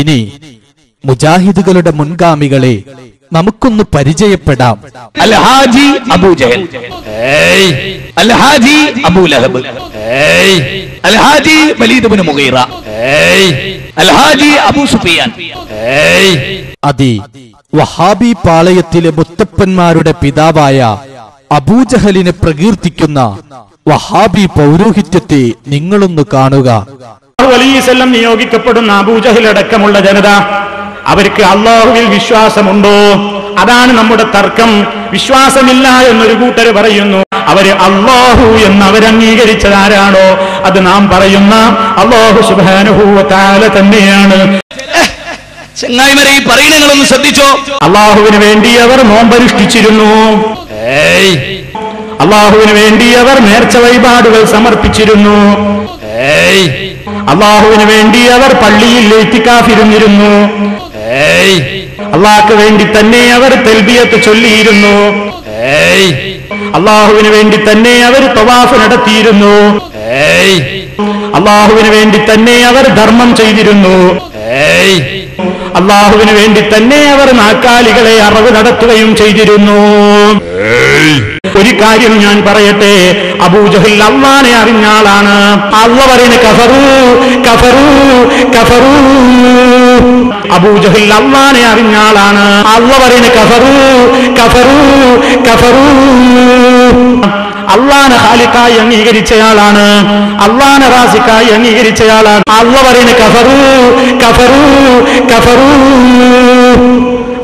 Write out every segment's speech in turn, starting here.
ഇനി മുജാഹിദുകളുടെ മുൻഗാമികളെ നമുക്കൊന്ന് പരിചയപ്പെടാം. അൽ ഹാജി അബൂ ജഹൽ, അൽ ഹാജി അബൂ ലഹബ്, അൽ ഹാജി വലീദ് ഇബ്നു മുഗീറ, അൽ ഹാജി അബൂ സുഫിയാൻ. അതി വഹാബി പാളയത്തിലെ മുത്തപ്പന്മാരുടെ പിതാവായ അബൂജഹലിനെ പ്രകീർത്തിക്കുന്ന വഹാബി പൗരോഹിത്യത്തെ നിങ്ങളൊന്ന് കാണുക. വലീസല്ലം നിയോഗിക്കപ്പെടുന്ന അബൂജഹൽ അടക്കമുള്ള ജനത, അവർക്ക് അള്ളാഹുവിൽ വിശ്വാസമുണ്ടോ? അതാണ് നമ്മുടെ തർക്കം. വിശ്വാസമില്ല എന്നൊരു കൂട്ടർ പറയുന്നു. അവര് അള്ളാഹു എന്ന് അവരംഗീകരിച്ചതാരാണോ അത് നാം പറയുന്ന അള്ളാഹു സുബ്ഹാനഹു വ തആല തന്നെയാണ്. ചങ്ങായിമാരെ, ഈ പറയുന്നങ്ങളൊന്ന് ശ്രദ്ധിച്ചോ. അള്ളാഹുവിന് വേണ്ടി അവർ നോമ്പനുഷ്ഠിച്ചിരുന്നു. അള്ളാഹുവിന് വേണ്ടി അവർ നേർച്ച വഴിപാടുകൾ സമർപ്പിച്ചിരുന്നു. അള്ളാഹുവിന് വേണ്ടി അവർ പള്ളിയിൽ ഇത്തികാഫിരുന്നിരുന്നു. അള്ളാഹ്ക്ക് വേണ്ടി തന്നെ അവർ തൽബിയത്ത് ചൊല്ലിയിരുന്നു. അള്ളാഹുവിന് വേണ്ടി തന്നെ അവർ തവാഫ് നടത്തിയിരുന്നു. അള്ളാഹുവിന് വേണ്ടി തന്നെ അവർ ധർമ്മം ചെയ്തിരുന്നു. അള്ളാഹുവിന് വേണ്ടി തന്നെ അവർ നാക്കാലികളെ അറവ് നടത്തുകയും ചെയ്തിരുന്നു. ഒരു കാര്യം ഞാൻ പറയട്ടെ, അബൂജഹൽ അള്ളാനെ അറിഞ്ഞ ആളാണ്. അള്ളാഹ് പറയുന്ന കഫറു കഫറു കഫറു. അബൂജഹൽ അള്ളാനെ അറിഞ്ഞ ആളാണ്. അള്ളാഹ് പറയുന്ന കഫറു കഫറു കഫറു. അള്ളാനെ ഖാലിഖായി അംഗീകരിച്ചയാളാണ്. അള്ളാനെ റാസിഖായി അംഗീകരിച്ചയാളാണ്. അള്ളാഹ് പറയുന്ന കഫറു കഫറു കഫറു.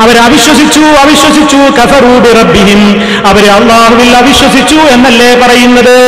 അവരെ അവിശ്വസിച്ചു കഫറു ബിറബ്ബിഹിം. അവരെ അള്ളാഹുവിൽ അവിശ്വസിച്ചു എന്നല്ലേ പറയുന്നത്.